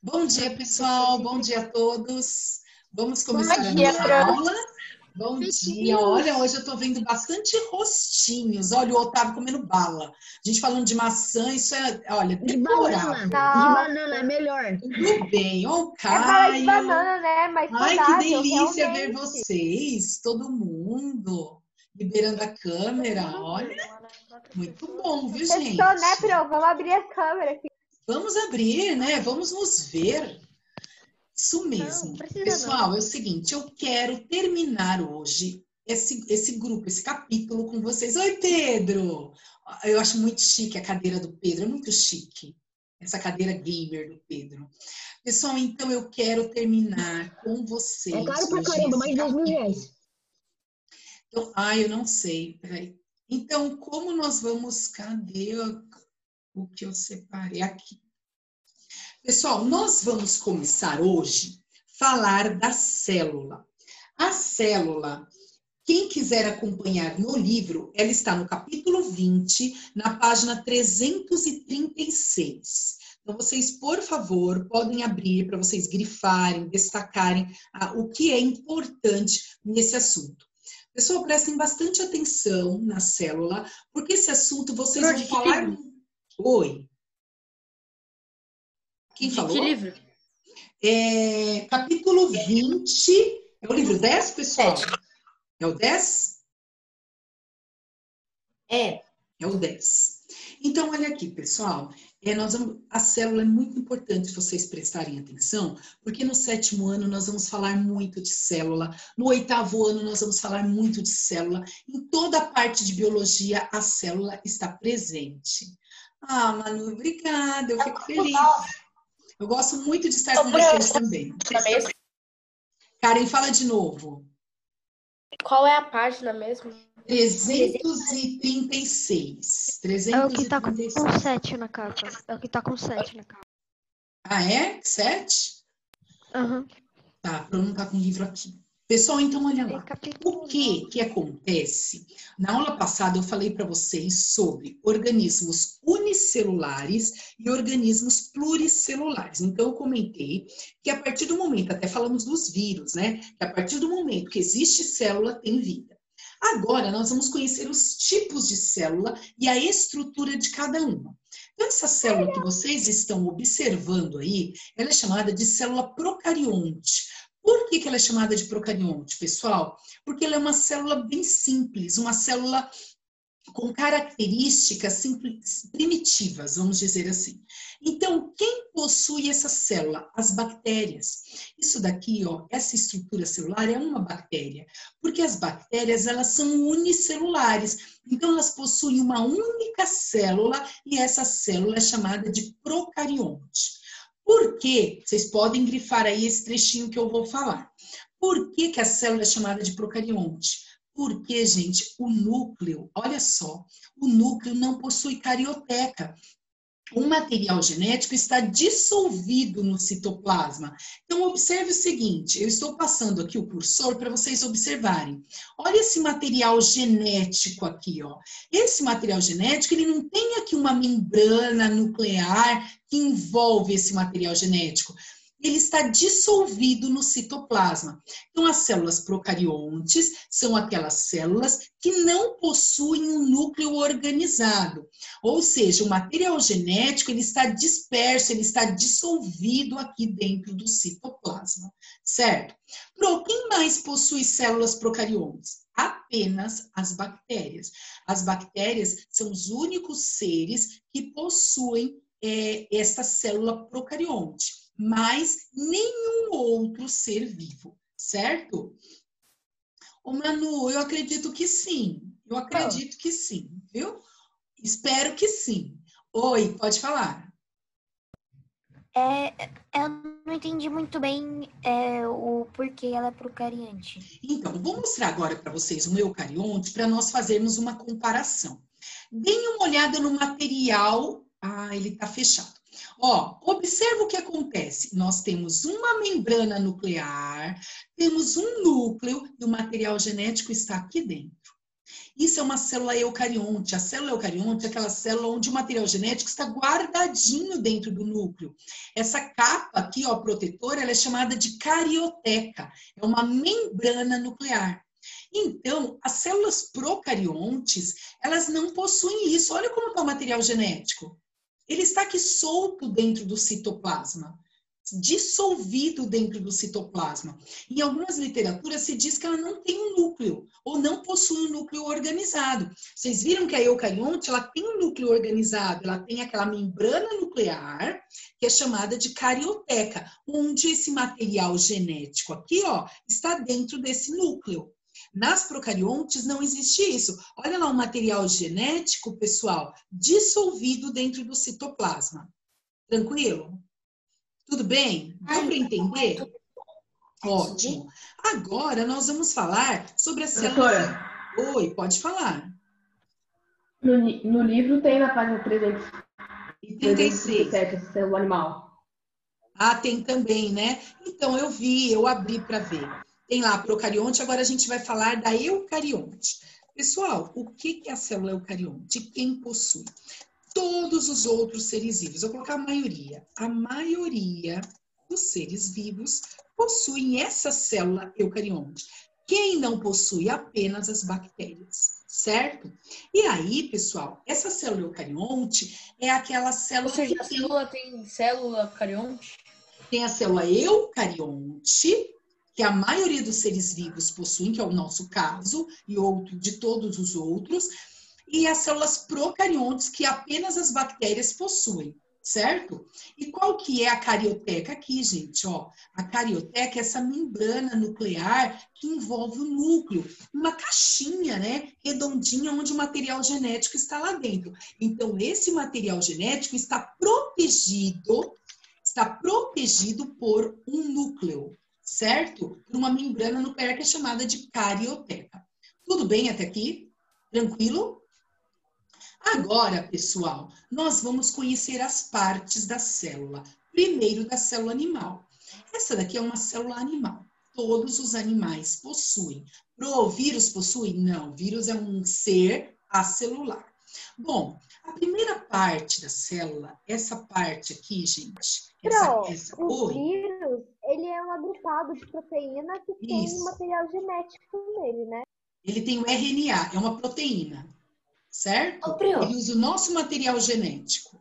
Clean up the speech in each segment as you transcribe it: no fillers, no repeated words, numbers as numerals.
Bom dia, pessoal. Bom dia a todos. Vamos começar a dia, nossa aula. Bom dia. Olha, hoje eu estou vendo bastante rostinhos. Olha, o Otávio comendo bala. A gente falando de maçã, isso é, olha, De deplorável. banana é melhor. Tudo bem. Ó, o É bala de Caio. banana, né? Mais Ai, que saudável, delícia ver realmente. vocês, todo mundo, liberando a câmera. Olha, muito bom, viu, gente? Testou, né, Pro? Vamos abrir a câmera aqui. Vamos abrir, né? Vamos nos ver. Isso mesmo. Pessoal, é o seguinte, eu quero terminar hoje esse grupo, esse capítulo com vocês. Oi, Pedro! Eu acho muito chique a cadeira do Pedro, é muito chique. Essa cadeira gamer do Pedro. Pessoal, então eu quero terminar com vocês. É caro pra caramba, mais de R$2.000. Então, eu não sei, peraí. Então, como nós vamos... Cadê o que eu separei aqui? Pessoal, nós vamos começar hoje a falar da célula. A célula, quem quiser acompanhar no livro, ela está no capítulo 20, na página 336. Então, vocês, por favor, podem abrir para vocês grifarem, destacarem o que é importante nesse assunto. Pessoal, prestem bastante atenção na célula, porque esse assunto vocês vão falar... Oi. Quem falou? Que livro? Capítulo 20. É o livro 10, pessoal? É o 10? É o 10. Então, olha aqui, pessoal. A célula é muito importante vocês prestarem atenção, porque no 7º ano nós vamos falar muito de célula, no 8º ano nós vamos falar muito de célula, em toda a parte de biologia a célula está presente. Manu, obrigada, eu fico feliz. Eu gosto muito de estar com vocês também. Karen, fala de novo. Qual é a página mesmo? 336. É o que tá com 7 na capa. É o que tá com 7 na capa. Ah, é? 7? Aham. Tá, para eu não estar com o livro aqui. Pessoal, então olha lá. O que acontece? Na aula passada eu falei para vocês sobre organismos unicelulares e organismos pluricelulares. Então eu comentei que a partir do momento, até falamos dos vírus, né? Que a partir do momento que existe célula, tem vida. Agora nós vamos conhecer os tipos de célula e a estrutura de cada uma. Então essa célula que vocês estão observando aí, ela é chamada de célula procarionte. Por que ela é chamada de procarionte, pessoal? Porque ela é uma célula bem simples, uma célula com características simples, primitivas, vamos dizer assim. Então, quem possui essa célula? As bactérias. Isso daqui, ó, essa estrutura celular é uma bactéria, porque as bactérias, elas são unicelulares. Então, elas possuem uma única célula e essa célula é chamada de procarionte. Por quê? Vocês podem grifar aí esse trechinho que eu vou falar. Por que a célula é chamada de procarionte? Porque, gente, o núcleo, olha só, o núcleo não possui carioteca. O material genético está dissolvido no citoplasma. Então, observe o seguinte, eu estou passando aqui o cursor para vocês observarem. Olha esse material genético aqui, ó. Esse material genético, ele não tem aqui uma membrana nuclear que envolve esse material genético. Ele está dissolvido no citoplasma. Então, as células procariontes são aquelas células que não possuem um núcleo organizado. Ou seja, o material genético ele está disperso, ele está dissolvido aqui dentro do citoplasma, certo? Quem mais possui células procariontes? Apenas as bactérias. As bactérias são os únicos seres que possuem esta célula procarionte, mas nenhum outro ser vivo, certo? Ô Manu, eu acredito que sim. Eu acredito que sim, viu? Espero que sim. Oi, pode falar. Eu não entendi muito bem o porquê ela é procarionte. Então, vou mostrar agora para vocês um eucarionte para nós fazermos uma comparação. Deem uma olhada no material. Ele está fechado. Ó, observa o que acontece. Nós temos uma membrana nuclear, temos um núcleo e o material genético está aqui dentro. Isso é uma célula eucarionte. A célula eucarionte é aquela célula onde o material genético está guardadinho dentro do núcleo. Essa capa aqui, ó, protetora, ela é chamada de carioteca. É uma membrana nuclear. Então, as células procariontes, elas não possuem isso. Olha como está o material genético. Ele está aqui solto dentro do citoplasma, dissolvido dentro do citoplasma. Em algumas literaturas se diz que ela não tem um núcleo, ou não possui um núcleo organizado. Vocês viram que a eucarionte, ela tem um núcleo organizado, ela tem aquela membrana nuclear, que é chamada de carioteca, onde esse material genético aqui, ó, está dentro desse núcleo. Nas procariontes não existe isso. Olha lá o material genético, pessoal, dissolvido dentro do citoplasma. Tranquilo? Tudo bem? Deu para entender? Ótimo. Agora nós vamos falar sobre a célula... Oi, pode falar. No livro tem na página 337, célula animal. Ah, tem também, né? Então, eu abri para ver. Tem lá a procarionte, agora a gente vai falar da eucarionte. Pessoal, o que é a célula eucarionte? Quem possui? Todos os outros seres vivos. Eu vou colocar a maioria. A maioria dos seres vivos possuem essa célula eucarionte. Quem não possui? Apenas as bactérias, certo? E aí, pessoal, essa célula eucarionte é aquela célula... Ou seja, a célula tem célula carionte? Tem a célula eucarionte, que a maioria dos seres vivos possuem, que é o nosso caso, e outro de todos os outros, e as células procariontes, que apenas as bactérias possuem, certo? E qual que é a carioteca aqui, gente? Ó, a carioteca é essa membrana nuclear que envolve o núcleo, uma caixinha, né, redondinha, onde o material genético está lá dentro. Então, esse material genético está protegido por um núcleo, certo? Por uma membrana nuclear que é chamada de carioteca. Tudo bem até aqui? Tranquilo? Agora, pessoal, nós vamos conhecer as partes da célula. Primeiro, da célula animal. Essa daqui é uma célula animal. Todos os animais possuem. O vírus possui? Não. O vírus é um ser acelular. Bom, a primeira parte da célula, essa parte aqui, gente. O vírus, ele é um agrupado de proteína que tem material genético nele, né? Ele tem o RNA, é uma proteína. Certo? Ele usa o nosso material genético.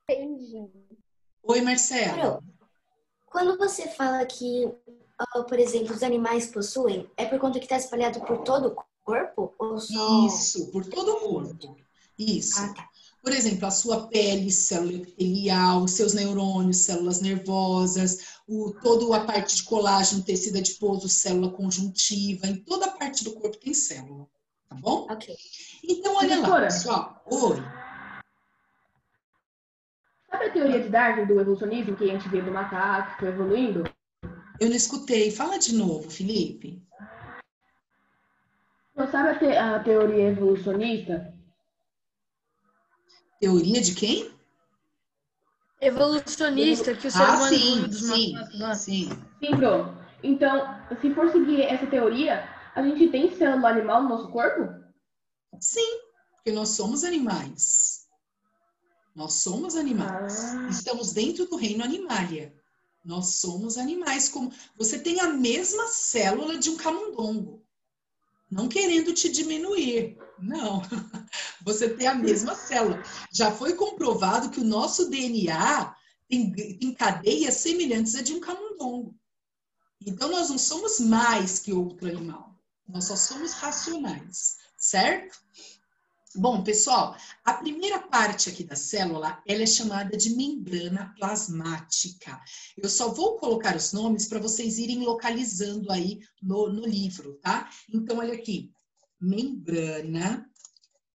Entendi. Oi, Marcela. Quando você fala que, por exemplo, os animais possuem, é por conta que está espalhado por todo o corpo? Ou só... Isso, por todo o corpo. Isso. Ah, tá. Por exemplo, a sua pele, célula epitelial, os seus neurônios, células nervosas, toda a parte de colágeno, tecido adiposo, célula conjuntiva, em toda a parte do corpo tem célula. Tá bom? Ok. Então, olha lá, pessoal. Oi. Sabe a teoria de Darwin do evolucionismo, que a gente vê do macaco, que foi evoluindo? Eu não escutei. Fala de novo, Felipe. Não sabe a teoria evolucionista? Teoria de quem? Evolucionista, que o ser humano evoluiu dos macacos. Sim. Sim, pronto. Então, se for seguir essa teoria, a gente tem célula animal no nosso corpo? Sim, porque nós somos animais. Nós somos animais. Estamos dentro do reino animalia. Nós somos animais. Como você tem a mesma célula de um camundongo. Não querendo te diminuir. Não. Você tem a mesma célula. Já foi comprovado que o nosso DNA tem cadeias semelhantes a de um camundongo. Então, nós não somos mais que outro animal. Nós só somos racionais, certo? Bom, pessoal, a primeira parte aqui da célula, ela é chamada de membrana plasmática. Eu só vou colocar os nomes para vocês irem localizando aí no livro, tá? Então, olha aqui, membrana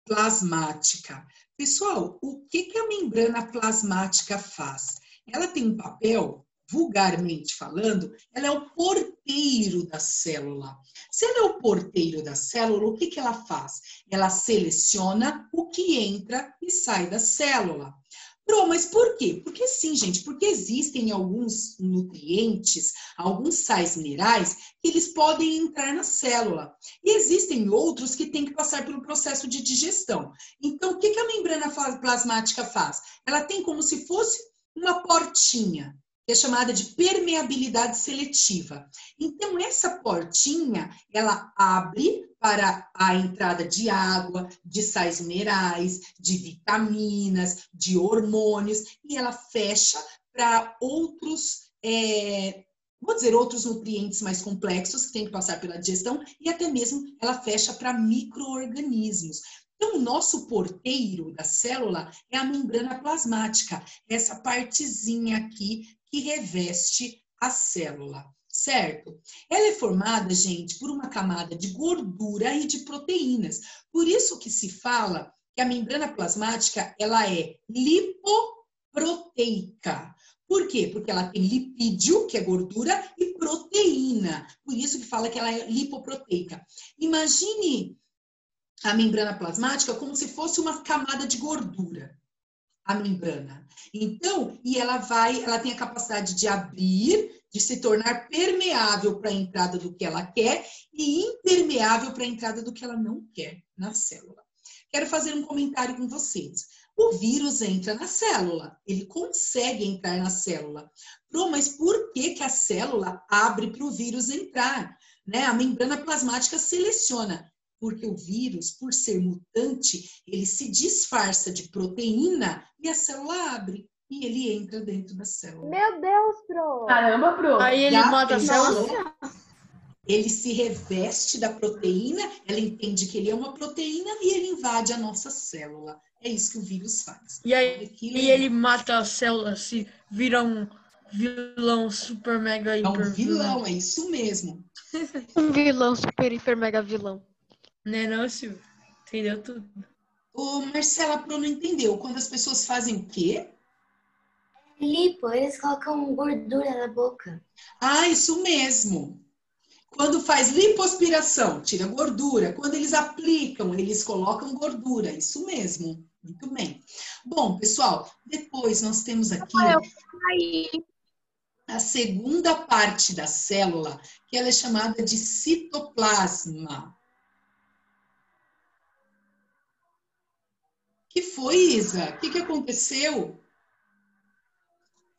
plasmática. Pessoal, o que a membrana plasmática faz? Ela tem um papel, vulgarmente falando, ela é o porteiro da célula. Se ela é o porteiro da célula, o que ela faz? Ela seleciona o que entra e sai da célula. Pro, mas por quê? Porque sim, gente, porque existem alguns nutrientes, alguns sais minerais, que eles podem entrar na célula. E existem outros que têm que passar pelo processo de digestão. Então, o que a membrana plasmática faz? Ela tem como se fosse uma portinha, que é chamada de permeabilidade seletiva. Então, essa portinha, ela abre para a entrada de água, de sais minerais, de vitaminas, de hormônios, e ela fecha para outros, outros nutrientes mais complexos que tem que passar pela digestão, e até mesmo ela fecha para micro-organismos. Então, o nosso porteiro da célula é a membrana plasmática, essa partezinha aqui que reveste a célula, certo? Ela é formada, gente, por uma camada de gordura e de proteínas. Por isso que se fala que a membrana plasmática, ela é lipoproteica. Por quê? Porque ela tem lipídio, que é gordura, e proteína. Por isso que fala que ela é lipoproteica. Imagine a membrana plasmática como se fosse uma camada de gordura, a membrana. Então, e ela tem a capacidade de abrir, de se tornar permeável para a entrada do que ela quer e impermeável para a entrada do que ela não quer na célula. Quero fazer um comentário com vocês. O vírus entra na célula, ele consegue entrar na célula. Mas por que a célula abre para o vírus entrar? Né? A membrana plasmática seleciona. Porque o vírus, por ser mutante, ele se disfarça de proteína e a célula abre. E ele entra dentro da célula. Meu Deus, Pro! Caramba, Pro! Aí ele mata a célula? Ele se reveste da proteína, ela entende que ele é uma proteína e ele invade a nossa célula. É isso que o vírus faz. E aí ele mata a célula, se vira um vilão super mega hiper vilão. É um vilão, é isso mesmo. Um vilão super hiper mega vilão. Né não, Silvio? Entendeu tudo. Ô, Marcela, Pro não entendeu. Quando as pessoas fazem o quê? Lipo, eles colocam gordura na boca. Ah, isso mesmo. Quando faz lipoaspiração, tira gordura. Quando eles aplicam, eles colocam gordura. Isso mesmo. Muito bem. Bom, pessoal, depois nós temos aqui a segunda parte da célula, que ela é chamada de citoplasma. O que foi, Isa? O que aconteceu?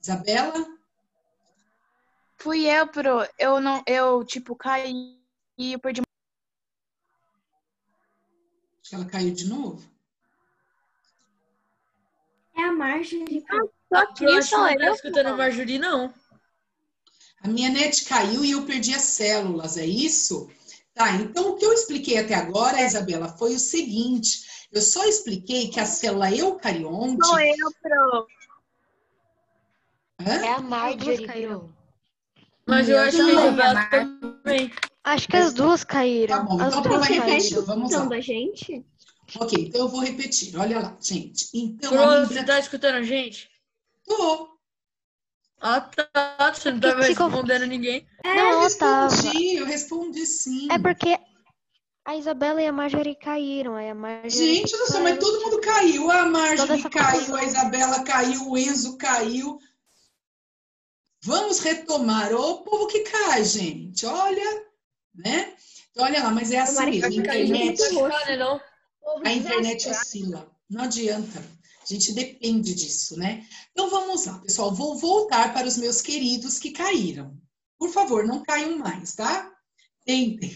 Isabela? Fui eu, Pro. Eu caí e eu perdi. Acho que ela caiu de novo. É a Marjorie. Aqui eu acho que não tá escutando a Marjorie, não. A minha net caiu e eu perdi as células, é isso? Tá, então o que eu expliquei até agora, Isabela, foi o seguinte. Eu só expliquei que a célula eucarionte... Sou eu, Pro. Hã? É a Marjorie, Pro. Mas eu acho que a Isabela também. Acho que as duas caíram. Tá bom, as então duas vai repetir, caíram. vamos lá. da gente? Ok, então eu vou repetir, olha lá, gente. Então, Pro, você tá escutando a gente? Tô. Ah, tá. Você não tava respondendo ninguém. Não, Eu respondi sim. É porque a Isabela e a Marjorie caíram. Aí a Marjorie Gente do céu, mas todo mundo caiu. A Marjorie caiu, confusão. a Isabela caiu, o Enzo caiu. Vamos retomar. Ô, povo que cai, gente. Olha, né? Então, olha lá, mas é assim mesmo. A internet oscila. Não adianta. A gente depende disso, né? Então, vamos lá, pessoal. Vou voltar para os meus queridos que caíram. Por favor, não caiam mais, tá? Tentem.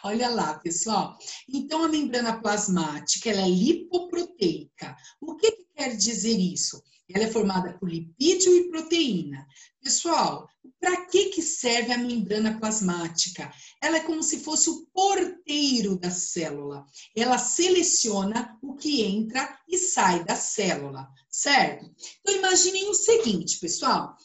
Olha lá, pessoal. Então, a membrana plasmática, ela é lipoproteica. O que quer dizer isso? Ela é formada por lipídio e proteína. Pessoal, para que serve a membrana plasmática? Ela é como se fosse o porteiro da célula. Ela seleciona o que entra e sai da célula, certo? Então, imaginem o seguinte, pessoal.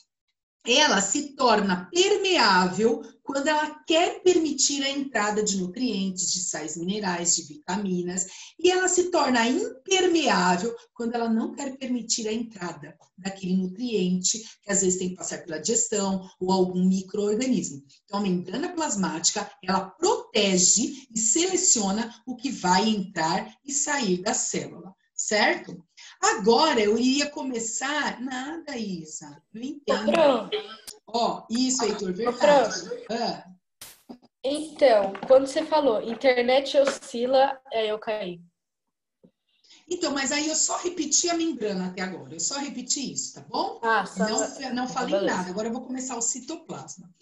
Ela se torna permeável quando ela quer permitir a entrada de nutrientes, de sais minerais, de vitaminas, e ela se torna impermeável quando ela não quer permitir a entrada daquele nutriente, que às vezes tem que passar pela digestão ou algum micro-organismo. Então, a membrana plasmática, ela protege e seleciona o que vai entrar e sair da célula, certo? Agora eu ia começar... Nada, Isa. Não entendo. Ó, isso, Heitor, verdade. Então, quando você falou internet oscila, aí eu caí. Então, mas aí eu só repeti a membrana até agora. Eu só repeti isso, tá bom? Não falei nada. Agora eu vou começar o citoplasma.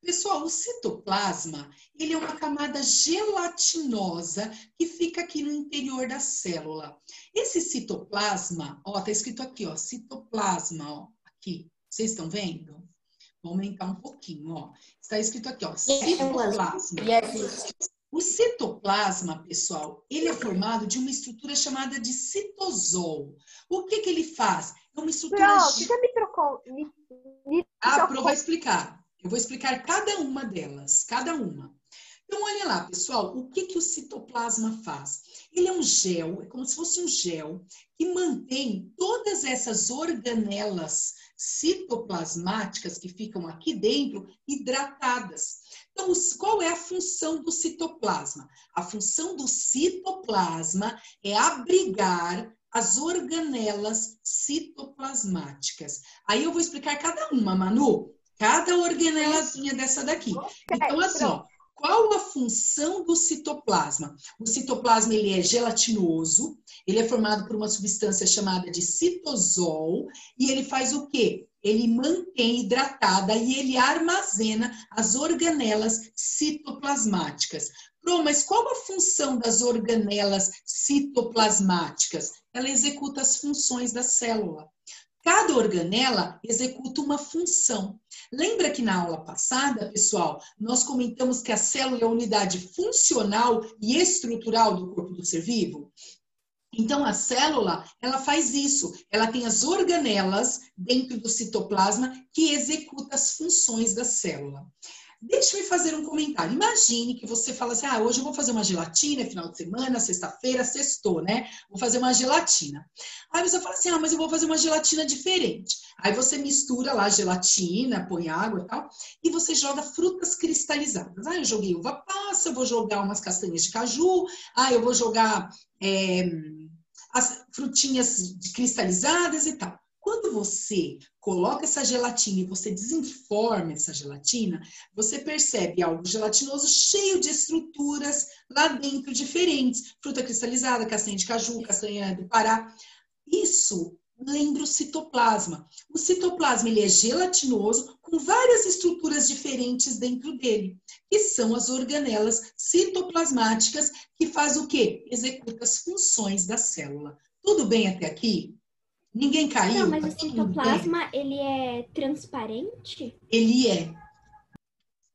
Pessoal, o citoplasma, ele é uma camada gelatinosa que fica aqui no interior da célula. Esse citoplasma, ó, tá escrito aqui, ó, citoplasma, ó, aqui. Vocês estão vendo? Vou aumentar um pouquinho, ó. Está escrito aqui, ó, citoplasma. O citoplasma, pessoal, ele é formado de uma estrutura chamada de citosol. O que que ele faz? É uma estrutura... Você já me trocou? A Pro vai explicar. Eu vou explicar cada uma delas, cada uma. Então, olha lá, pessoal, o que que o citoplasma faz? Ele é um gel, é como se fosse um gel, que mantém todas essas organelas citoplasmáticas que ficam aqui dentro hidratadas. Então, qual é a função do citoplasma? A função do citoplasma é abrigar as organelas citoplasmáticas. Aí eu vou explicar cada uma, Manu. Cada organelazinha dessa daqui. Então, assim, ó, qual a função do citoplasma? O citoplasma, ele é gelatinoso, ele é formado por uma substância chamada de citosol, e ele faz o quê? Ele mantém hidratada e ele armazena as organelas citoplasmáticas. Pro, mas qual a função das organelas citoplasmáticas? Ela executa as funções da célula. Cada organela executa uma função. Lembra que na aula passada, pessoal, nós comentamos que a célula é a unidade funcional e estrutural do corpo do ser vivo? Então, a célula, ela faz isso. Ela tem as organelas dentro do citoplasma que executam as funções da célula. Deixa eu fazer um comentário. Imagine que você fala assim, hoje eu vou fazer uma gelatina, é final de semana, sexta-feira, sextou, né? Vou fazer uma gelatina. Aí você fala assim, mas eu vou fazer uma gelatina diferente. Aí você mistura lá a gelatina, põe água e tal, e você joga frutas cristalizadas. Eu joguei uva passa, eu vou jogar umas castanhas de caju, eu vou jogar as frutinhas cristalizadas e tal. Quando você coloca essa gelatina e você desenforma essa gelatina, você percebe algo gelatinoso cheio de estruturas lá dentro diferentes. Fruta cristalizada, castanha de caju, castanha do Pará. Isso lembra o citoplasma. O citoplasma, ele é gelatinoso com várias estruturas diferentes dentro dele, que são as organelas citoplasmáticas que faz o quê? Executa as funções da célula. Tudo bem até aqui? Ninguém caiu? Não, mas o citoplasma, ele é transparente? Ele é.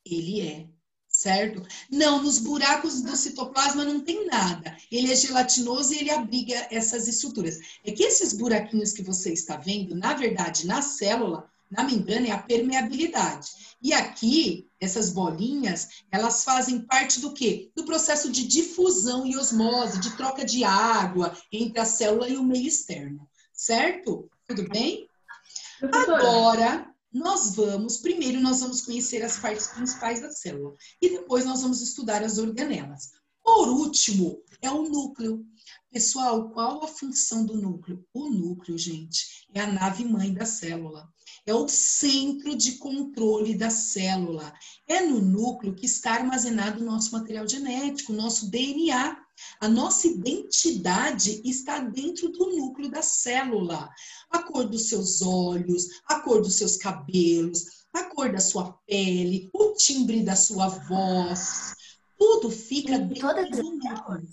Ele é. Certo? Não, nos buracos do citoplasma não tem nada. Ele é gelatinoso e ele abriga essas estruturas. É que esses buraquinhos que você está vendo, na verdade, na célula, na membrana, é a permeabilidade. E aqui, essas bolinhas, elas fazem parte do quê? Do processo de difusão e osmose, de troca de água entre a célula e o meio externo. Certo? Tudo bem? Agora, primeiro nós vamos conhecer as partes principais da célula. E depois nós vamos estudar as organelas. Por último, é o núcleo. Pessoal, qual a função do núcleo? O núcleo, gente, é a nave-mãe da célula. É o centro de controle da célula. É no núcleo que está armazenado o nosso material genético, o nosso DNA. A nossa identidade está dentro do núcleo da célula. A cor dos seus olhos, a cor dos seus cabelos, a cor da sua pele, o timbre da sua voz, tudo fica dentro do núcleo.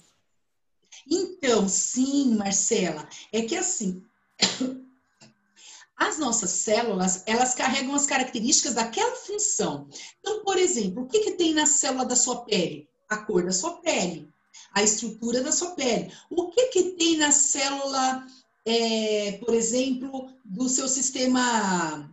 Então, sim, Marcela, é que assim, as nossas células, elas carregam as características daquela função. Então, por exemplo, o que tem na célula da sua pele? A cor da sua pele. A estrutura da sua pele. O que tem na célula, por exemplo, do seu sistema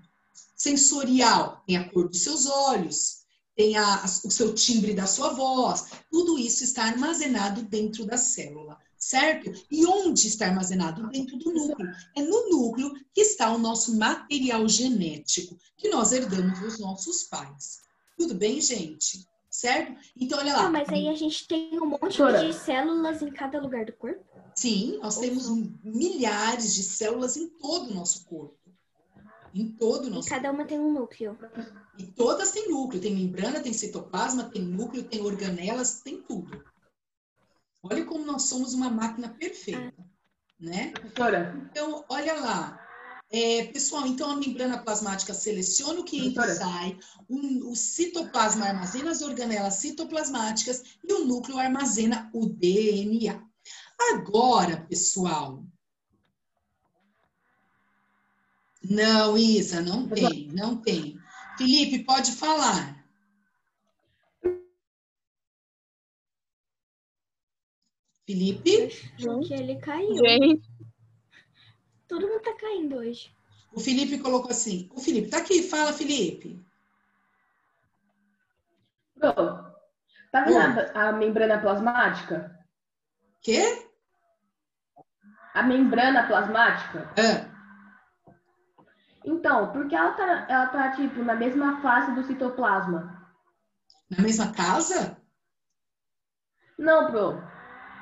sensorial? Tem a cor dos seus olhos, tem o seu timbre da sua voz. Tudo isso está armazenado dentro da célula, certo? E onde está armazenado? Dentro do núcleo. É no núcleo que está o nosso material genético, que nós herdamos dos nossos pais. Tudo bem, gente? certo? Então, olha Não, lá. mas aí a gente tem um monte de células em cada lugar do corpo? Sim, nós temos milhares de células em todo o nosso corpo. Em todo o nosso E cada corpo. uma tem um núcleo. E todas têm núcleo. Tem membrana, tem citoplasma, tem núcleo, tem organelas, tem tudo. Olha como nós somos uma máquina perfeita, né? Professora. Então, olha lá. Pessoal, então a membrana plasmática seleciona o que entra e sai, o citoplasma armazena as organelas citoplasmáticas e o núcleo armazena o DNA. Agora, pessoal... Não, Isa, não tem, não tem. Felipe, pode falar. Felipe? Porque ele caiu. Gente. Todo mundo tá caindo hoje. O Felipe colocou assim. O Felipe, tá aqui, fala, Felipe. Pro, tá vendo a membrana plasmática? Quê? A membrana plasmática? É. Então, porque ela tá tipo, na mesma fase do citoplasma. Na mesma casa? Não, Pro.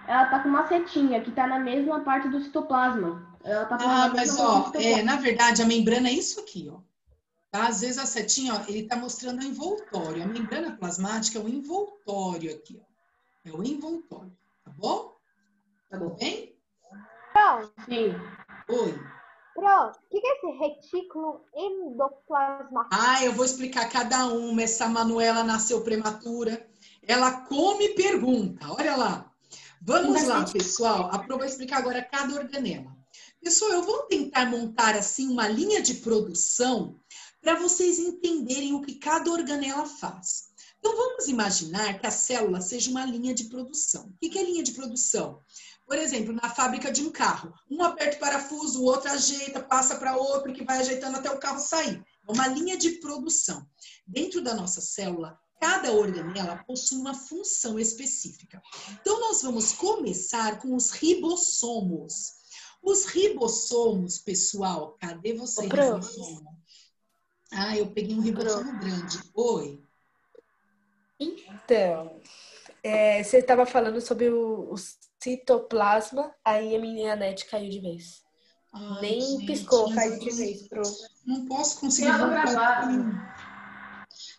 Ela tá com uma setinha que tá na mesma parte do citoplasma. Ela tá Mas ó, na verdade, a membrana é isso aqui, ó. Tá? Às vezes a setinha, ó, ele tá mostrando o envoltório. A membrana plasmática é o envoltório aqui, ó. É o envoltório, tá bom? Tá bom. Bem? Pronto. Sim. Oi. Pronto. O que é esse retículo endoplasmático? Eu vou explicar cada uma. Essa Manuela nasceu prematura. Ela come e pergunta. Olha lá. Vamos lá, pessoal. A Pro vai explicar agora cada organela. Pessoal, eu vou tentar montar assim uma linha de produção para vocês entenderem o que cada organela faz. Então, vamos imaginar que a célula seja uma linha de produção. O que é linha de produção? Por exemplo, na fábrica de um carro. Um aperta o parafuso, o outro ajeita, passa para outro, que vai ajeitando até o carro sair. É uma linha de produção. Dentro da nossa célula, cada organela possui uma função específica. Então, nós vamos começar com os ribossomos. Os ribossomos, pessoal, cadê você, ribossomo? Eu peguei um ribossomo grande. Oi. Então, você estava falando sobre o citoplasma, aí a minha net caiu de vez. Nem gente, piscou, caiu de vez. Não posso conseguir voltar.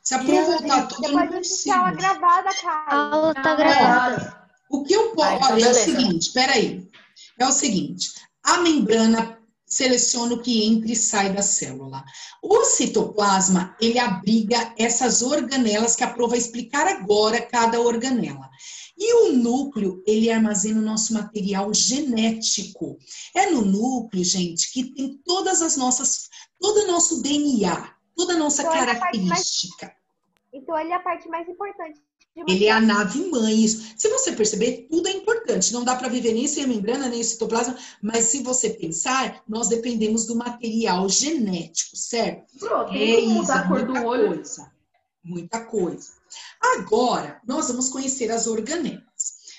Se a Pro Depois voltar tudo, eu não consigo. Tá gravada, cara. A aula tá gravada. O que eu posso... então é o seguinte, peraí. É o seguinte, a membrana seleciona o que entra e sai da célula. O citoplasma, ele abriga essas organelas que a Pro vai explicar agora, cada organela. E o núcleo, ele armazena o nosso material genético. É no núcleo, gente, que tem todo o nosso DNA, toda a nossa característica. Então, ele é a parte mais importante. Ele é a nave-mãe, isso. Se você perceber, tudo é importante. Não dá para viver nem sem a membrana, nem o citoplasma, mas se você pensar, nós dependemos do material genético, certo? Mudar a cor do olho. Muita coisa. Agora, nós vamos conhecer as organelas.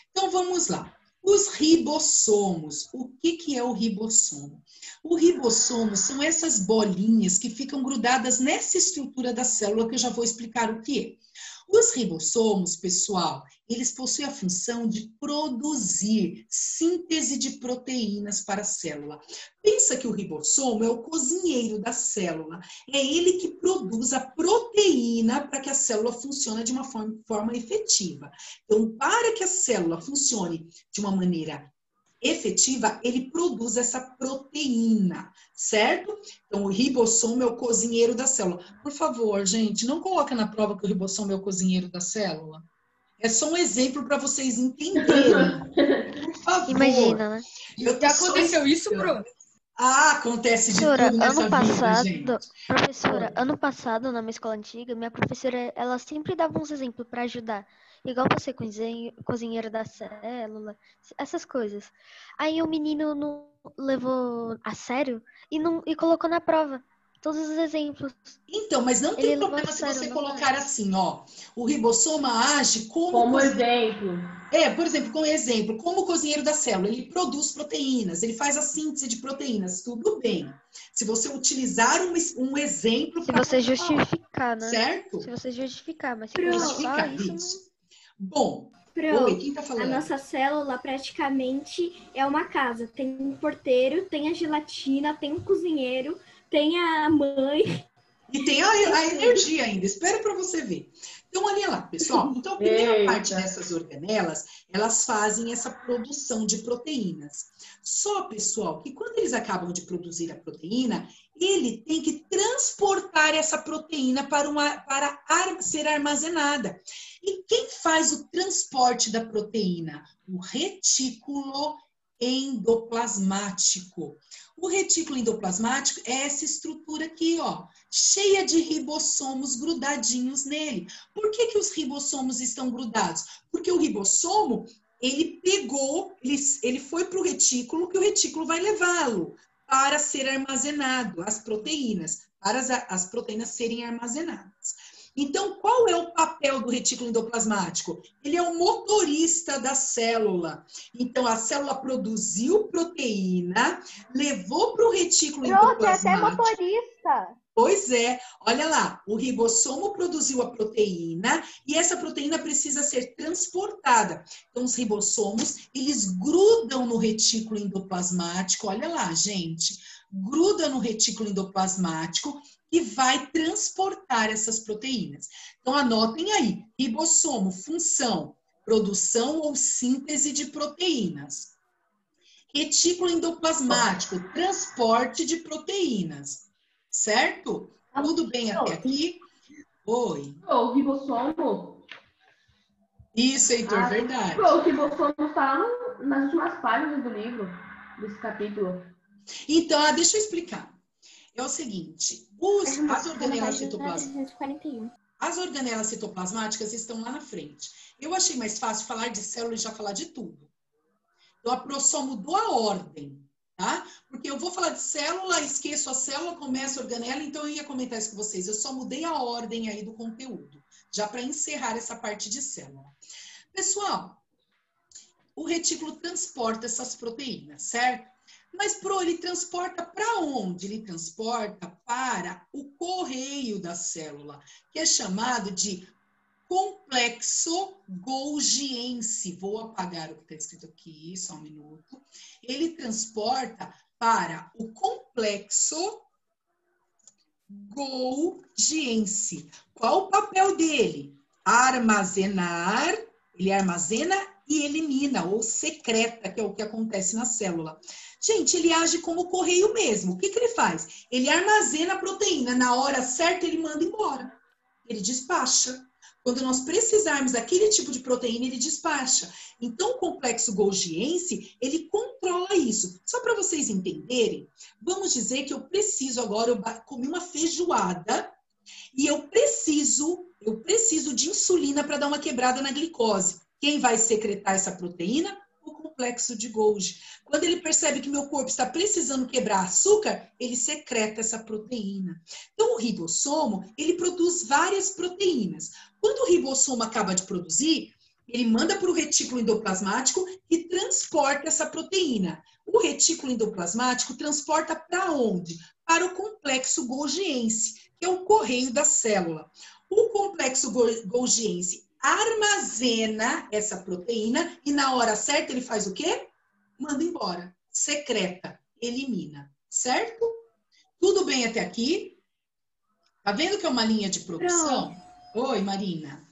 Então, vamos lá. Os ribossomos. O que é o ribossomo? O ribossomo são essas bolinhas que ficam grudadas nessa estrutura da célula, que eu já vou explicar o que é. Os ribossomos, pessoal, eles possuem a função de produzir síntese de proteínas para a célula. Pensa que o ribossomo é o cozinheiro da célula. É ele que produz a proteína para que a célula funcione de uma forma efetiva. Então, para que a célula funcione de uma maneira efetiva, ele produz essa proteína, certo? Então, o ribossomo é o cozinheiro da célula. Por favor, gente, não coloca na prova que o ribossomo é o cozinheiro da célula. É só um exemplo para vocês entenderem. Por favor. Imagina, né? Já aconteceu isso, Pro? Acontece de tudo nessa vida, gente. Professora, ano passado, na minha escola antiga, minha professora, ela sempre dava uns exemplos para ajudar. Igual você, cozinheiro da célula, essas coisas. Aí o menino não levou a sério e colocou na prova. Todos os exemplos. Então, mas não tem Ele problema se lançaram, você não colocar assim, ó. O ribossoma age Como exemplo. Por exemplo, como exemplo, como o cozinheiro da célula, ele produz proteínas, ele faz a síntese de proteínas, tudo bem. Se você utilizar um exemplo... Se você justificar, né? Certo? Se você justificar, mas se Pro- for só Justificar isso... Bom, Pro, oi, quem tá falando? a nossa célula praticamente é uma casa. Tem um porteiro, tem a gelatina, tem um cozinheiro, tem a mãe. E tem a energia ainda, espera para você ver. Então, olha lá, pessoal. Então, a primeira parte dessas organelas, elas fazem essa produção de proteínas. Só, pessoal, que quando eles acabam de produzir a proteína, ele tem que transportar essa proteína para ser armazenada. E quem faz o transporte da proteína? O retículo endoplasmático. O retículo endoplasmático é essa estrutura aqui, ó, cheia de ribossomos grudadinhos nele. Por que os ribossomos estão grudados? Porque o ribossomo, ele foi para o retículo, que o retículo vai levá-lo para ser armazenado, as proteínas, para as proteínas serem armazenadas. Então, qual é o papel do retículo endoplasmático? Ele é o motorista da célula. Então, a célula produziu proteína, levou para o retículo endoplasmático. É até motorista. Pois é, olha lá, o ribossomo produziu a proteína e essa proteína precisa ser transportada. Então, os ribossomos, eles grudam no retículo endoplasmático, olha lá, gente, gruda no retículo endoplasmático e vai transportar essas proteínas. Então, anotem aí, ribossomo, função, produção ou síntese de proteínas. Retículo endoplasmático, transporte de proteínas. Certo? Tudo bem até aqui? Oi. O ribossomo. Isso, Heitor, verdade. O ribossomo está nas últimas páginas do livro, desse capítulo. Então, deixa eu explicar. É o seguinte, as organelas citoplasmáticas estão lá na frente. Eu achei mais fácil falar de célula e já falar de tudo. Eu só mudou a ordem. Tá? Porque eu vou falar de célula, esqueço a célula, começo a organela, então eu ia comentar isso com vocês. Eu só mudei a ordem aí do conteúdo, já para encerrar essa parte de célula. Pessoal, o retículo transporta essas proteínas, certo? Mas, ele transporta para onde? Ele transporta para o correio da célula, que é chamado de complexo golgiense. Vou apagar o que está escrito aqui, só um minuto. Ele transporta para o complexo golgiense. Qual o papel dele? Armazenar, ele armazena e elimina, ou secreta, que é o que acontece na célula. Gente, ele age como correio mesmo. O que ele faz? Ele armazena a proteína, na hora certa ele manda embora. Ele despacha. Quando nós precisarmos daquele tipo de proteína, ele despacha. Então, o complexo golgiense, ele controla isso. Só para vocês entenderem, vamos dizer que eu comi uma feijoada e eu preciso de insulina para dar uma quebrada na glicose. Quem vai secretar essa proteína? O complexo de Golgi. Quando ele percebe que meu corpo está precisando quebrar açúcar, ele secreta essa proteína. Então, o ribossomo, ele produz várias proteínas. Quando o ribossomo acaba de produzir, ele manda para o retículo endoplasmático e transporta essa proteína. O retículo endoplasmático transporta para onde? Para o complexo golgiense, que é o correio da célula. O complexo golgiense armazena essa proteína e na hora certa ele faz o quê? Manda embora, secreta, elimina, certo? Tudo bem até aqui? Tá vendo que é uma linha de produção? Oi, Marina.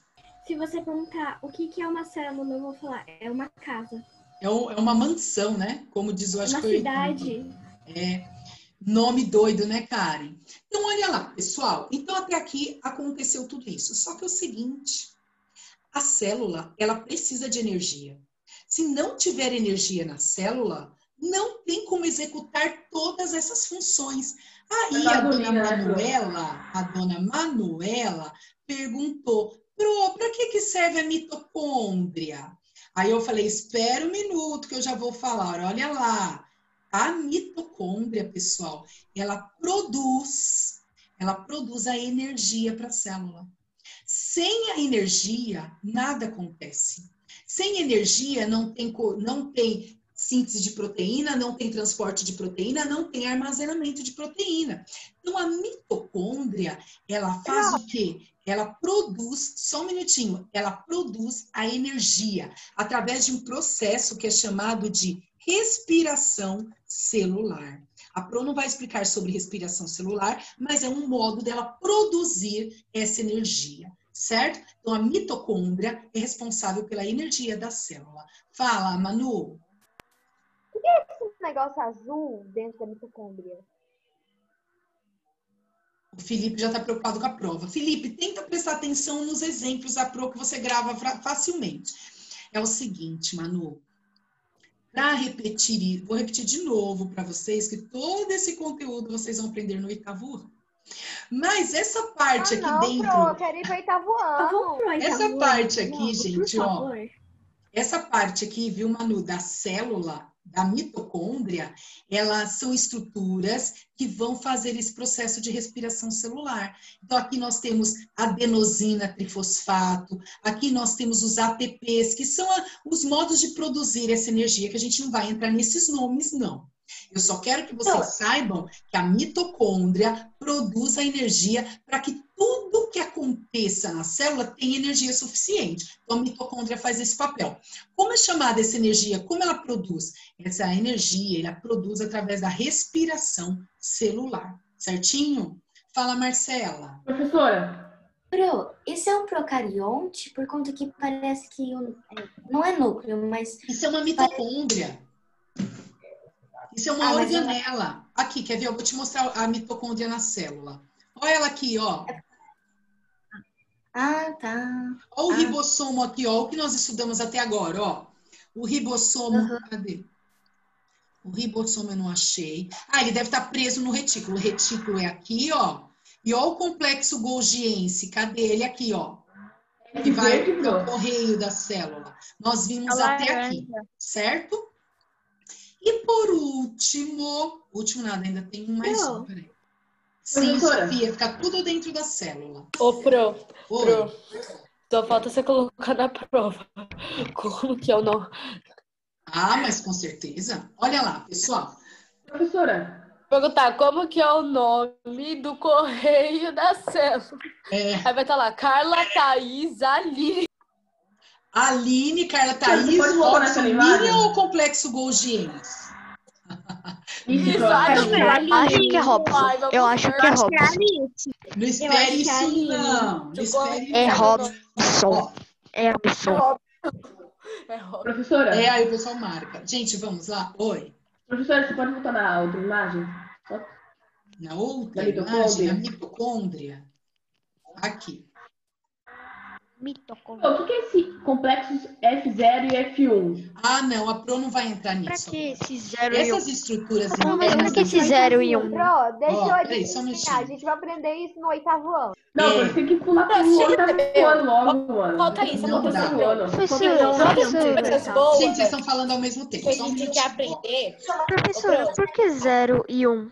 Se você perguntar o que é uma célula, eu vou falar, é uma casa. É uma mansão, né? Como diz o uma cidade. Nome doido, né, Karen? Então, olha lá, pessoal. Então, até aqui aconteceu tudo isso. Só que é o seguinte, a célula, ela precisa de energia. Se não tiver energia na célula, não tem como executar todas essas funções. Aí a dona Manuela perguntou, para que serve a mitocôndria? Aí eu falei, espera um minuto que eu já vou falar. Olha lá, a mitocôndria, pessoal, ela produz ela produz a energia para a célula. Sem a energia, nada acontece. Sem energia, não tem síntese de proteína, não tem transporte de proteína, não tem armazenamento de proteína. Então, a mitocôndria, ela faz o quê? Ela produz, só um minutinho, ela produz a energia através de um processo que é chamado de respiração celular. A Pro não vai explicar sobre respiração celular, mas é um modo dela produzir essa energia, certo? Então, a mitocôndria é responsável pela energia da célula. Fala, Manu. O que é esse negócio azul dentro da mitocôndria? O Felipe já está preocupado com a prova. Felipe, tenta prestar atenção nos exemplos da Pro que você grava facilmente. É o seguinte, Manu. Para repetir, vou repetir de novo para vocês, que todo esse conteúdo vocês vão aprender no 8º ano. Mas essa parte aqui dentro... Pro, eu quero ir para 8º ano. Essa parte aqui, gente, ó. Essa parte aqui, viu, Manu, da célula, da mitocôndria, elas são estruturas que vão fazer esse processo de respiração celular. Então, aqui nós temos adenosina trifosfato, aqui nós temos os ATPs, que são os modos de produzir essa energia, que a gente não vai entrar nesses nomes, não. Eu só quero que vocês saibam que a mitocôndria produz a energia para que tudo que aconteça na célula tenha energia suficiente. Então, a mitocôndria faz esse papel. Como é chamada essa energia? Como ela produz? Essa energia, ela produz através da respiração celular. Certinho? Fala, Marcela. Professora. Pro, esse é um procarionte por conta que parece que não é núcleo, mas... Isso é uma mitocôndria. Isso é uma organela. Aqui, quer ver? Eu vou te mostrar a mitocôndria na célula. Olha ela aqui, ó. Ah, tá. Olha o ribossomo aqui, ó. O que nós estudamos até agora, ó. O ribossomo, cadê? O ribossomo eu não achei. Ah, ele deve estar preso no retículo. O retículo é aqui, ó. E ó o complexo golgiense. Cadê ele? Aqui, ó. Que vai pro correio da célula. Nós vimos até aqui, certo? E por último nada, ainda tem um mais um, peraí. Sim, Sofia, fica tudo dentro da célula. Ô, Pro, só falta você colocar na prova. Como que eu não... Ah, mas com certeza. Olha lá, pessoal. Professora. Perguntar como que é o nome do correio da célula. Aí vai estar lá, Carla Thaís Aline. Aline, Carla Thaís, Robson Miriam ou Complexo Golgiense? Acho que é Robson. Eu acho que é Robson. Não espere isso, não. É Robson. É Robson. Professora. Aí o pessoal marca. Gente, vamos lá. Oi. Professora, você pode voltar na outra imagem? Na outra imagem, a mitocôndria. Aqui. O que é esse complexo F0 e F1? Ah, não, a Pro não vai entrar nisso. Pra que esse 0 e 1? Essas estruturas... Pra que esse 0 e 1? Pro, deixa eu adivinhar. A gente vai aprender isso no 8º ano. Não, você tem que pular pro 8º ano logo, mano. Falta isso, não dá. Gente, vocês estão falando ao mesmo tempo. A gente tem que aprender. Professora, por que 0 e 1?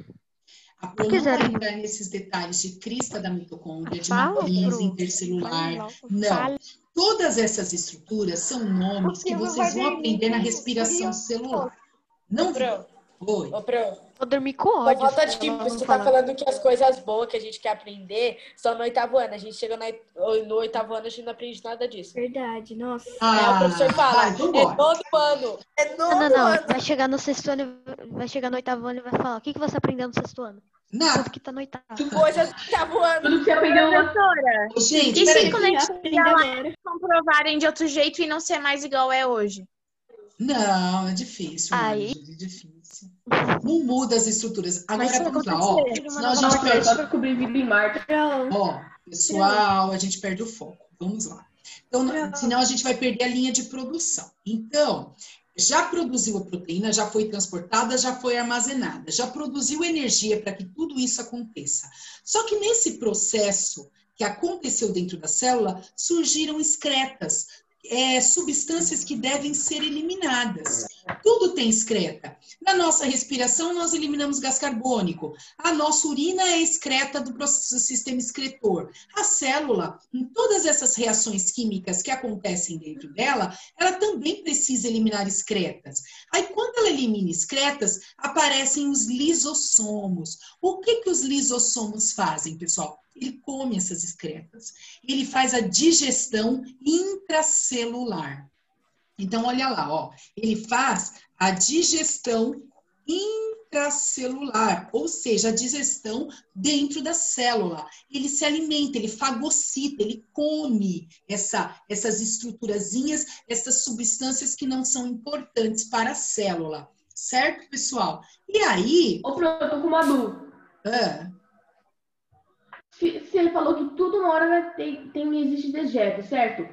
A Pro não vai entrar nesses detalhes de crista da mitocôndria, de matriz intercelular. Não. Todas essas estruturas são nomes que vocês vão aprender na respiração celular. Não, Pro. Oi. Vou dormir com ódio. Falta tipo, você tá falando que as coisas boas que a gente quer aprender são no 8º ano. A gente chega no 8º ano, a gente não aprende nada disso. Verdade, nossa. O professor fala, é todo ano. Não. Vai chegar no 6º ano, vai chegar no 8º ano e vai falar, o que você aprendeu no 6º ano? Nada. Tudo que tá no 8º. Coisas que tá voando. Tudo que você aprendeu na professora. Gente, e se quando a gente comprovarem de outro jeito e não ser mais igual é hoje? Não, é difícil. Aí... É difícil. Não muda as estruturas. Agora vamos lá, ó. Senão a gente perde. Só descobrir vida em Marte. Ó, pessoal, a gente perde o foco. Vamos lá. Então, senão a gente vai perder a linha de produção. Então, já produziu a proteína, já foi transportada, já foi armazenada, já produziu energia para que tudo isso aconteça. Só que nesse processo que aconteceu dentro da célula, surgiram excretas. substâncias que devem ser eliminadas. Tudo tem excreta. Na nossa respiração, nós eliminamos gás carbônico. A nossa urina é excreta do sistema excretor. A célula, em todas essas reações químicas que acontecem dentro dela, ela também precisa eliminar excretas. Aí, quando ela elimina excretas, aparecem os lisossomos. O que os lisossomos fazem, pessoal? Ele come essas excretas. Ele faz a digestão intracelular. Então, olha lá, ó. Ele faz a digestão intracelular, ou seja, a digestão dentro da célula. Ele se alimenta, ele fagocita, ele come essas estruturazinhas, essas substâncias que não são importantes para a célula. Certo, pessoal? E aí... Ô, Pro, eu tô com uma dúvida. Se ele falou que tudo uma hora existe dejetos, certo?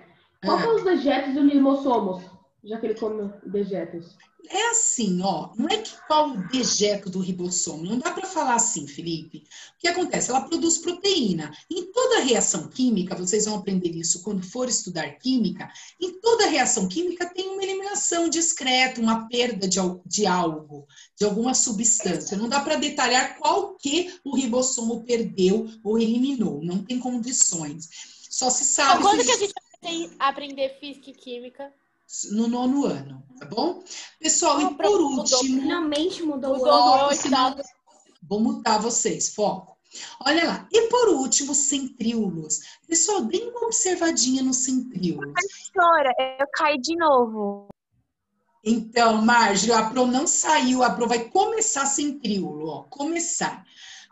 Qual são os dejetos dos limossomos, já que ele come dejetos? É assim, ó, não é que qual o dejeto do ribossomo, não dá para falar assim, Felipe. O que acontece? Ela produz proteína. Em toda reação química, vocês vão aprender isso quando for estudar química, em toda reação química tem uma eliminação discreta, uma perda de algo, de alguma substância. Não dá para detalhar qual que o ribossomo perdeu ou eliminou, não tem condições. Só se sabe... Quando que a gente vai aprender física e química? No 9º ano, tá bom? Pessoal, e por último... Finalmente mudou o ano. Vou mutar vocês, foco. Olha lá, e por último, centríolos. Pessoal, deem uma observadinha nos centríolos. Professora, eu caí de novo. Então, Marjorie, a Pro não saiu, a Pro vai começar centríolo, ó, começar.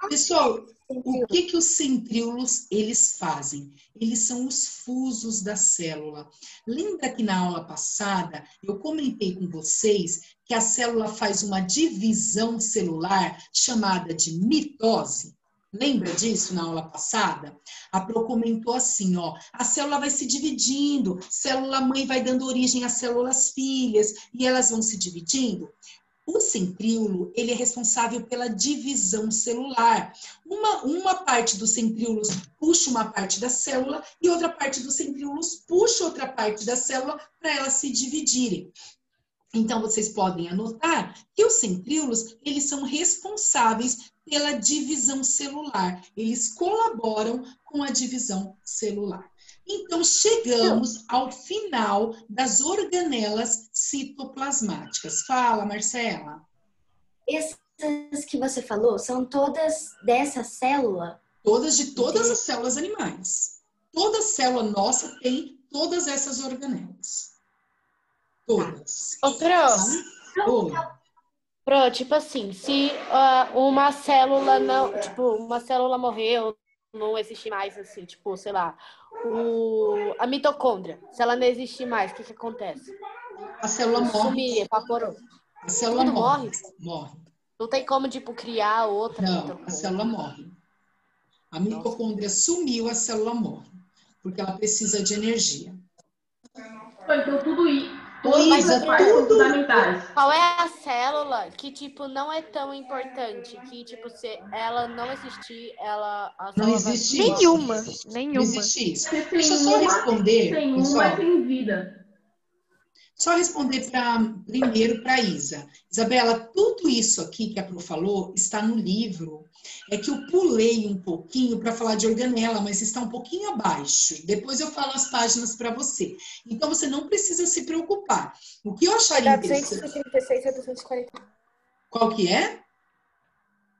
Pessoal, o que os centríolos, eles fazem? Eles são os fusos da célula. Lembra que na aula passada eu comentei com vocês que a célula faz uma divisão celular chamada de mitose? Lembra disso na aula passada? A Pro comentou assim, ó, a célula vai se dividindo, célula mãe vai dando origem às células filhas e elas vão se dividindo. O centríolo, ele é responsável pela divisão celular. Uma parte dos centríolos puxa uma parte da célula e outra parte dos centríolos puxa outra parte da célula para elas se dividirem. Então, vocês podem anotar que os centríolos, eles são responsáveis pela divisão celular. Eles colaboram com a divisão celular. Então, chegamos ao final das organelas citoplasmáticas. Fala, Marcela. Essas que você falou são todas dessa célula? Todas de todas as células animais. Toda célula nossa tem todas essas organelas. Todas. Ô, Pro, tipo assim, se uma célula não, tipo, uma célula morreu, não existe mais, assim, tipo, sei lá, a mitocôndria, se ela não existe mais, o que acontece? A célula morre. Sumir, evaporou. A célula morre. Morre. Não tem como, tipo, criar outra mitocôndria. A célula morre. A mitocôndria sumiu, a célula morre. Porque ela precisa de energia. Então, tudo isso. Fundamentais. Qual é a célula que, tipo, não é tão importante? Que, tipo, se ela não existir, não existe vai... Nenhuma. Não existe isso. Deixa eu só responder. Tem uma tem vida. Só responder primeiro para a Isa. Isabela, tudo isso aqui que a Pro falou está no livro. É que eu pulei um pouquinho para falar de organela, mas está um pouquinho abaixo. Depois eu falo as páginas para você. Então, você não precisa se preocupar. O que eu acharia interessante... 236 a 240. Qual que é?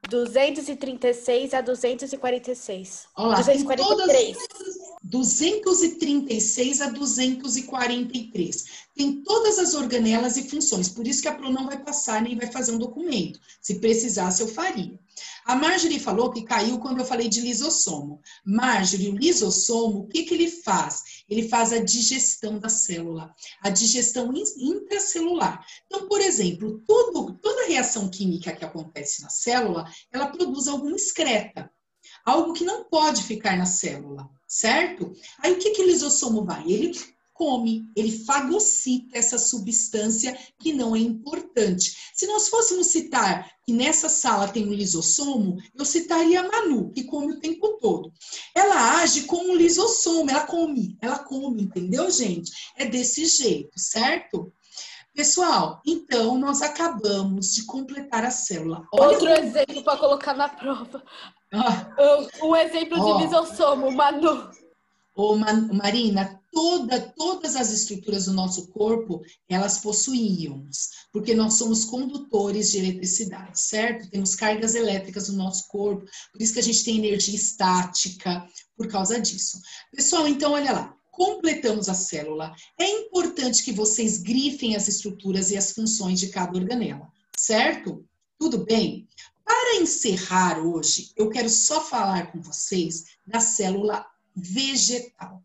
236 a 246. Olha lá, 243. 236 a 243. Tem todas as organelas e funções. Por isso que a Pro não vai passar nem vai fazer um documento. Se precisasse, eu faria. A Marjorie falou que caiu quando eu falei de lisossomo. Marjorie, o lisossomo, o que ele faz? Ele faz a digestão da célula, a digestão intracelular. Então, por exemplo, toda reação química que acontece na célula, ela produz alguma excreta, algo que não pode ficar na célula, certo? Aí o que o lisossomo vai? Ele come, ele fagocita essa substância que não é importante. Se nós fôssemos citar que nessa sala tem um lisossomo, eu citaria a Manu, que come o tempo todo. Ela age como um lisossomo, ela come, entendeu, gente? É desse jeito, certo? Pessoal, então nós acabamos de completar a célula. Outro exemplo para colocar na prova. Um exemplo de lisossomo, Manu. Marina, todas as estruturas do nosso corpo, elas possuem íons, porque nós somos condutores de eletricidade, certo? Temos cargas elétricas no nosso corpo, por isso que a gente tem energia estática, por causa disso. Pessoal, então olha lá. Completamos a célula. É importante que vocês grifem as estruturas e as funções de cada organela, certo? Tudo bem? Para encerrar hoje, eu quero só falar com vocês da célula vegetal.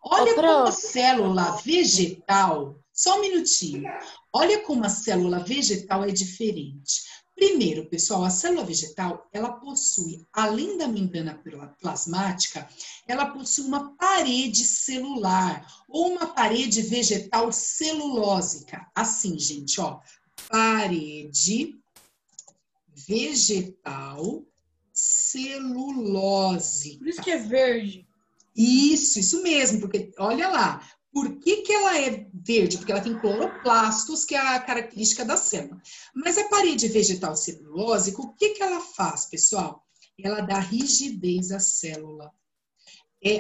Olha como a célula vegetal, só um minutinho, olha como a célula vegetal é diferente. Primeiro, pessoal, a célula vegetal, ela possui, além da membrana plasmática, ela possui uma parede celular, ou uma parede vegetal celulósica. Assim, gente, ó, parede vegetal celulósica. Por isso que é verde. Isso mesmo, porque, olha lá, por que ela é verde? Porque ela tem cloroplastos, que é a característica da célula. Mas a parede vegetal celulósica, o que ela faz, pessoal? Ela dá rigidez à célula.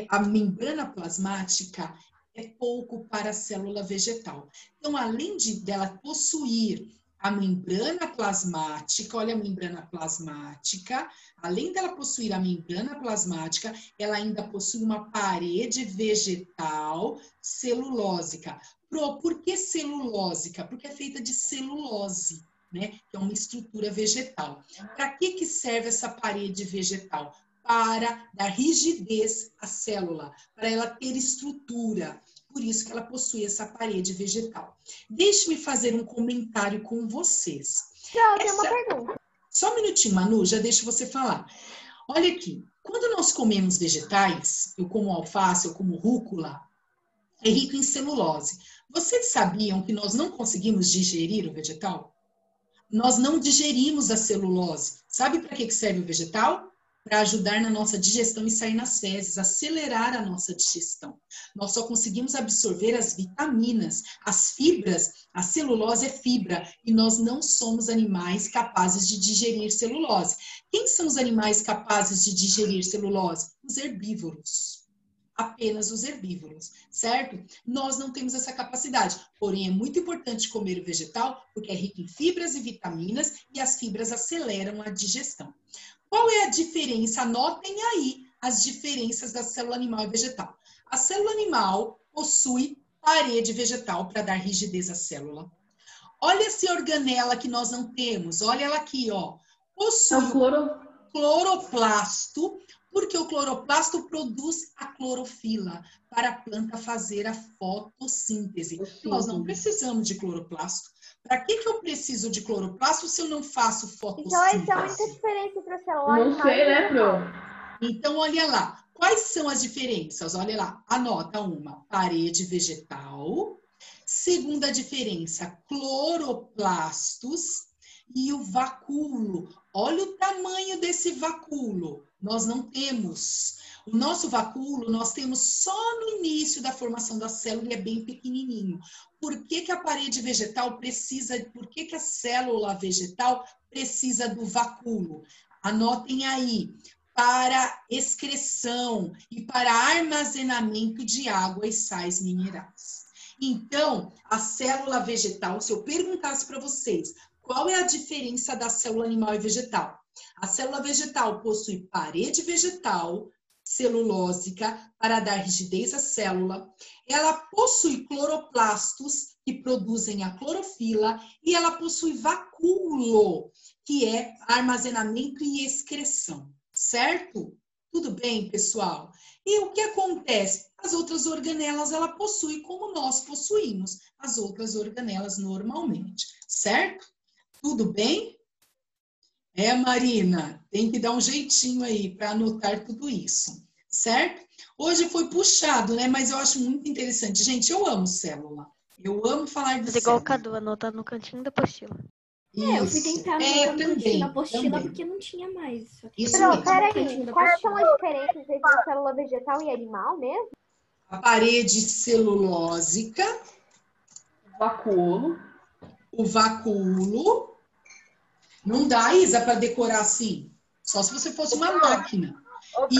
A membrana plasmática é pouco para a célula vegetal. Então, além dela possuir a membrana plasmática, olha a membrana plasmática, além dela possuir a membrana plasmática, ela ainda possui uma parede vegetal celulósica. Por que celulósica? Porque é feita de celulose, né? Que é uma estrutura vegetal. Para que serve essa parede vegetal? Para dar rigidez à célula, para ela ter estrutura. Por isso que ela possui essa parede vegetal. Deixe-me fazer um comentário com vocês. Eu tenho uma pergunta. Só um minutinho, Manu, já deixo você falar. Olha aqui, quando nós comemos vegetais, eu como alface, eu como rúcula, é rico em celulose. Vocês sabiam que nós não conseguimos digerir o vegetal? Nós não digerimos a celulose. Sabe para que serve o vegetal? Para ajudar na nossa digestão e sair nas fezes, acelerar a nossa digestão. Nós só conseguimos absorver as vitaminas, as fibras, a celulose é fibra, e nós não somos animais capazes de digerir celulose. Quem são os animais capazes de digerir celulose? Os herbívoros. Apenas os herbívoros, certo? Nós não temos essa capacidade, porém é muito importante comer o vegetal, porque é rico em fibras e vitaminas, e as fibras aceleram a digestão. Qual é a diferença? Anotem aí as diferenças da célula animal e vegetal. A célula animal possui parede vegetal para dar rigidez à célula. Olha essa organela que nós não temos. Olha ela aqui, ó. Possui cloroplasto, porque o cloroplasto produz a clorofila para a planta fazer a fotossíntese. Nós não precisamos de cloroplasto. Para que eu preciso de cloroplasto se eu não faço fotossíntese? Então, essa é a única diferença entre a célula Não sei, né, Pro? Então, olha lá. Quais são as diferenças? Olha lá. Anota uma. Parede vegetal. Segunda diferença, cloroplastos. E o vacúolo. Olha o tamanho desse vacúolo. Nós não temos. O nosso vacúolo nós temos só no início da formação da célula e é bem pequenininho. Por que a parede vegetal precisa, por que a célula vegetal precisa do vacúolo? Anotem aí, para excreção e para armazenamento de água e sais minerais. Então, a célula vegetal, se eu perguntasse para vocês, qual é a diferença da célula animal e vegetal? A célula vegetal possui parede vegetal, celulósica, para dar rigidez à célula. Ela possui cloroplastos, que produzem a clorofila, e ela possui vacúolo, que é armazenamento e excreção, certo? Tudo bem, pessoal? E o que acontece? As outras organelas, ela possui como nós possuímos as outras organelas normalmente, certo? Tudo bem? Marina, tem que dar um jeitinho aí para anotar tudo isso, certo? Hoje foi puxado, né? Mas eu acho muito interessante. Gente, eu amo célula. Eu amo falar de Mas igual o célula. Cadu, anota no cantinho da apostila. Eu fui tentar anotar no cantinho da apostila também. porque não tinha mais. Só que Isso Pro, mesmo. peraí, quais são as diferenças entre célula vegetal e animal mesmo? A parede celulósica, Vacúolo. o vacúolo. Não dá, Isa, para decorar assim. Só se você fosse uma máquina. E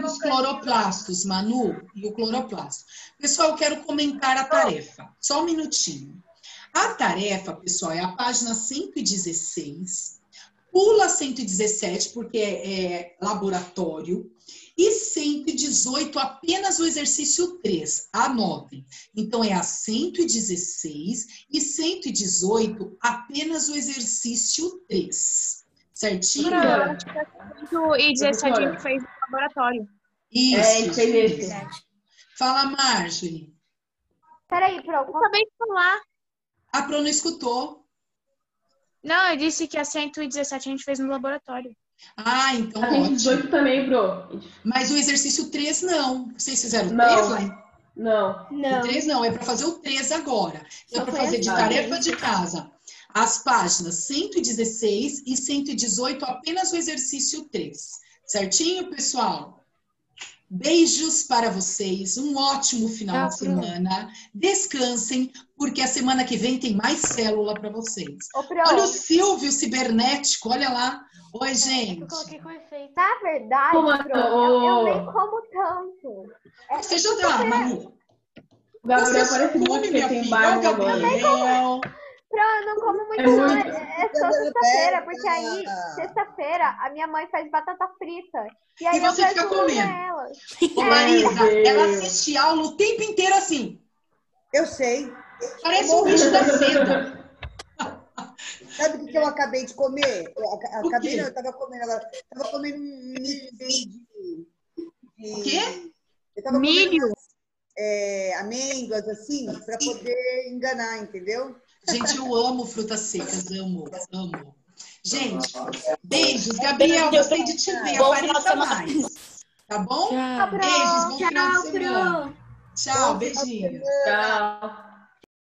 os cloroplastos, Manu, e o cloroplasto. Pessoal, eu quero comentar a tarefa. Só um minutinho. A tarefa, pessoal, é a página 116. Pula 117, porque é laboratório. E 118, apenas o exercício 3. Anotem. Então, é a 116 e 118, apenas o exercício 3. Certinho? E 17 a gente fez no laboratório. Isso. A gente fez esse. Fala, Marjorie. Peraí, Pro. Eu acabei de falar. A Pro não escutou. Não, eu disse que a 117 a gente fez no laboratório. Ah, então A 118 também, Pro. Mas o exercício 3 não. Vocês fizeram o Não. 3 lá? Não. O 3 não, é para fazer o 3 agora. É para foi fazer de assim. tarefa de casa. As páginas 116 e 118, apenas o exercício 3. Certinho, pessoal? Beijos para vocês, um ótimo final de semana. Descansem, porque a semana que vem tem mais célula para vocês. Olha o Silvio cibernético, olha lá. Oi, gente. Eu coloquei com efeito. Na verdade, Pro, eu nem como tanto. Você já tá, Manu. O Gabriel Você parece muito que minha tem filha. barba. Olha o Gabriel. Pro, eu não como muito, É não. muito. É só sexta-feira, porque aí, sexta-feira, a minha mãe faz batata frita. E aí E você eu fica peço comendo. ela. Ô, Marisa, ela assiste aula o tempo inteiro assim. Eu sei. Parece um bicho da seda. Sabe o que eu acabei de comer? quê? Eu tava comendo agora. Tava comendo um milho de... O quê? Eu tava Milho? comendo amêndoas, assim, para poder enganar, entendeu? Gente, eu amo frutas secas, amo. Gente, beijos. Gabriel, gostei de te ver. Bom final de Apareça semana. mais. Tá bom? Tchau, Beijos, bom final de Tchau, semana. Pro. Tchau, beijinho. Tchau.